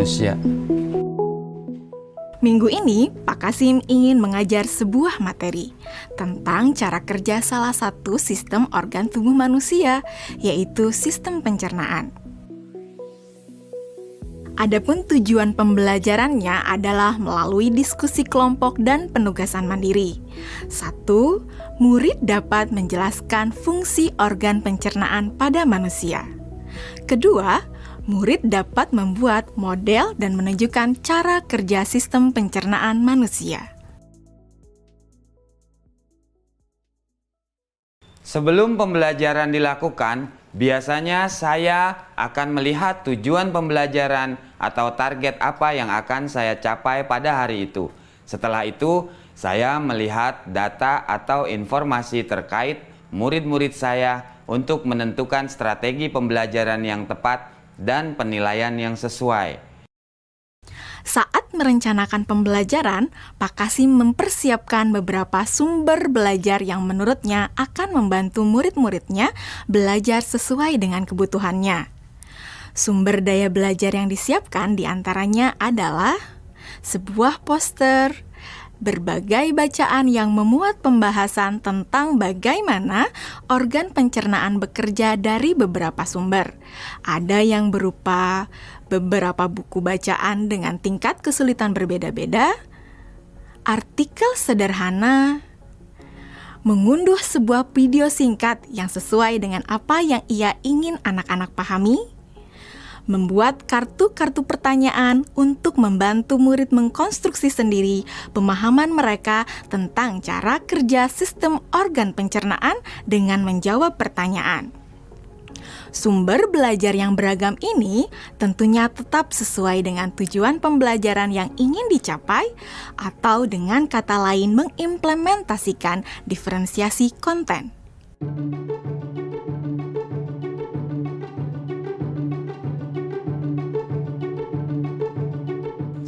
manusia. Minggu ini, Pak Kasim ingin mengajar sebuah materi tentang cara kerja salah satu sistem organ tubuh manusia, yaitu sistem pencernaan. Adapun tujuan pembelajarannya adalah melalui diskusi kelompok dan penugasan mandiri. 1. Murid dapat menjelaskan fungsi organ pencernaan pada manusia. Kedua, murid dapat membuat model dan menunjukkan cara kerja sistem pencernaan manusia. Sebelum pembelajaran dilakukan, biasanya saya akan melihat tujuan pembelajaran atau target apa yang akan saya capai pada hari itu. Setelah itu, saya melihat data atau informasi terkait murid-murid saya untuk menentukan strategi pembelajaran yang tepat dan penilaian yang sesuai. Saat merencanakan pembelajaran, Pak Kasim mempersiapkan beberapa sumber belajar yang menurutnya akan membantu murid-muridnya belajar sesuai dengan kebutuhannya. Sumber daya belajar yang disiapkan diantaranya adalah sebuah poster, berbagai bacaan yang memuat pembahasan tentang bagaimana organ pencernaan bekerja dari beberapa sumber. Ada yang berupa beberapa buku bacaan dengan tingkat kesulitan berbeda-beda, artikel sederhana, mengunduh sebuah video singkat yang sesuai dengan apa yang ia ingin anak-anak pahami, membuat kartu-kartu pertanyaan untuk membantu murid mengkonstruksi sendiri pemahaman mereka tentang cara kerja sistem organ pencernaan dengan menjawab pertanyaan. Sumber belajar yang beragam ini tentunya tetap sesuai dengan tujuan pembelajaran yang ingin dicapai atau dengan kata lain mengimplementasikan diferensiasi konten.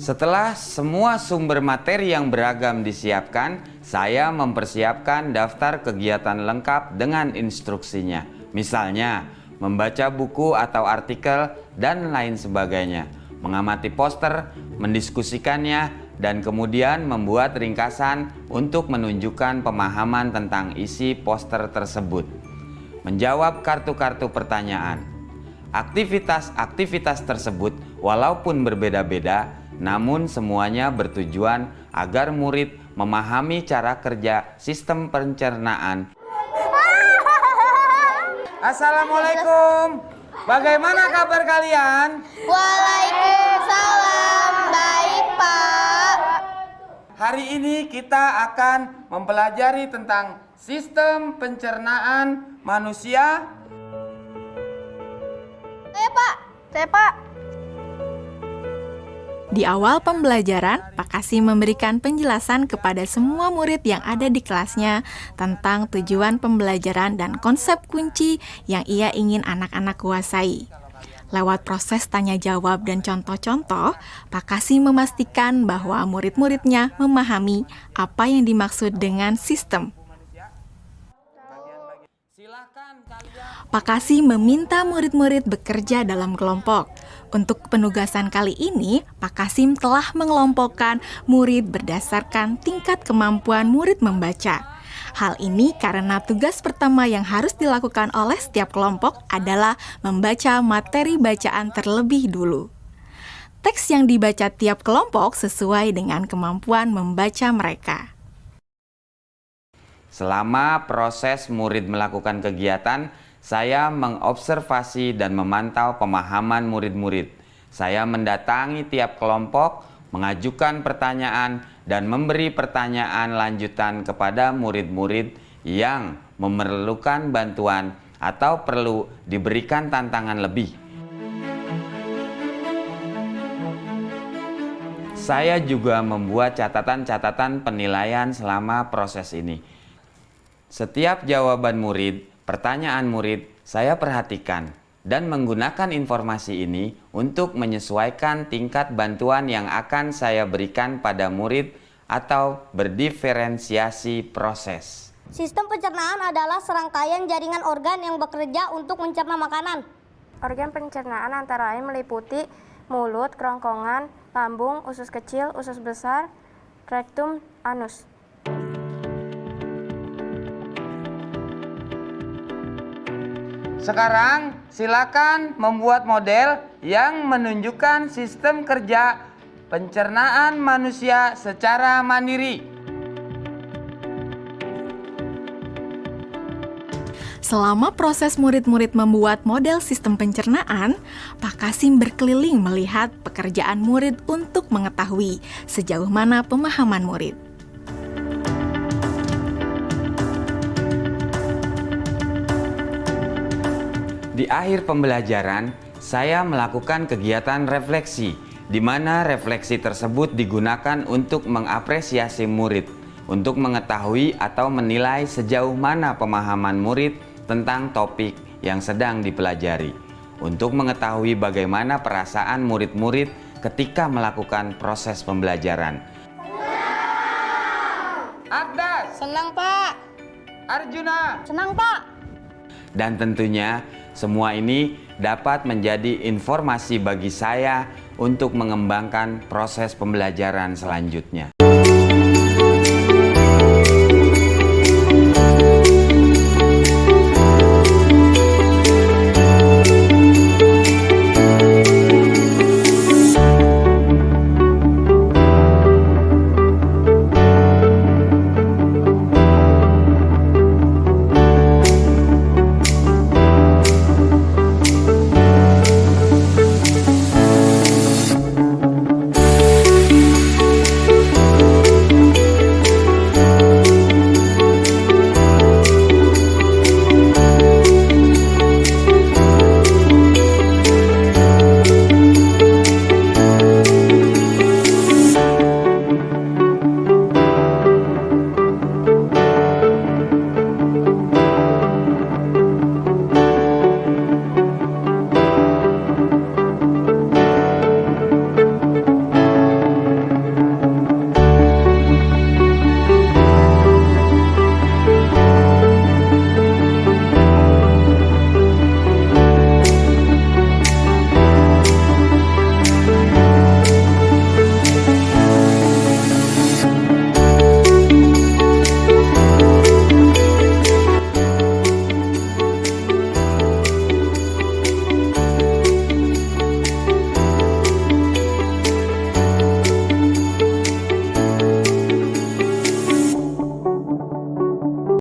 Setelah semua sumber materi yang beragam disiapkan, saya mempersiapkan daftar kegiatan lengkap dengan instruksinya. Misalnya, membaca buku atau artikel dan lain sebagainya, mengamati poster, mendiskusikannya, dan kemudian membuat ringkasan untuk menunjukkan pemahaman tentang isi poster tersebut. Menjawab kartu-kartu pertanyaan. Aktivitas-aktivitas tersebut walaupun berbeda-beda, namun semuanya bertujuan agar murid memahami cara kerja sistem pencernaan. Assalamualaikum. Bagaimana kabar kalian? Waalaikumsalam. Baik, Pak. Hari ini kita akan mempelajari tentang sistem pencernaan manusia. Saya, Pak. Di awal pembelajaran, Pak Kasim memberikan penjelasan kepada semua murid yang ada di kelasnya tentang tujuan pembelajaran dan konsep kunci yang ia ingin anak-anak kuasai. Lewat proses tanya jawab dan contoh-contoh, Pak Kasim memastikan bahwa murid-muridnya memahami apa yang dimaksud dengan sistem. Pak Kasim meminta murid-murid bekerja dalam kelompok. Untuk penugasan kali ini, Pak Kasim telah mengelompokkan murid berdasarkan tingkat kemampuan murid membaca. Hal ini karena tugas pertama yang harus dilakukan oleh setiap kelompok adalah membaca materi bacaan terlebih dulu. Teks yang dibaca tiap kelompok sesuai dengan kemampuan membaca mereka. Selama proses murid melakukan kegiatan, saya mengobservasi dan memantau pemahaman murid-murid. Saya mendatangi tiap kelompok, mengajukan pertanyaan, dan memberi pertanyaan lanjutan kepada murid-murid yang memerlukan bantuan atau perlu diberikan tantangan lebih. Saya juga membuat catatan-catatan penilaian selama proses ini. Setiap jawaban murid, pertanyaan murid, saya perhatikan dan menggunakan informasi ini untuk menyesuaikan tingkat bantuan yang akan saya berikan pada murid atau berdiferensiasi proses. Sistem pencernaan adalah serangkaian jaringan organ yang bekerja untuk mencerna makanan. Organ pencernaan antara lain meliputi mulut, kerongkongan, lambung, usus kecil, usus besar, rektum, anus. Sekarang silakan membuat model yang menunjukkan sistem kerja pencernaan manusia secara mandiri. Selama proses murid-murid membuat model sistem pencernaan, Pak Kasim berkeliling melihat pekerjaan murid untuk mengetahui sejauh mana pemahaman murid. Di akhir pembelajaran, saya melakukan kegiatan refleksi, di mana refleksi tersebut digunakan untuk mengapresiasi murid, untuk mengetahui atau menilai sejauh mana pemahaman murid tentang topik yang sedang dipelajari, untuk mengetahui bagaimana perasaan murid-murid ketika melakukan proses pembelajaran. Agdas, Senang, Pak. Arjuna, Senang, Pak. dan tentunya semua ini dapat menjadi informasi bagi saya untuk mengembangkan proses pembelajaran selanjutnya.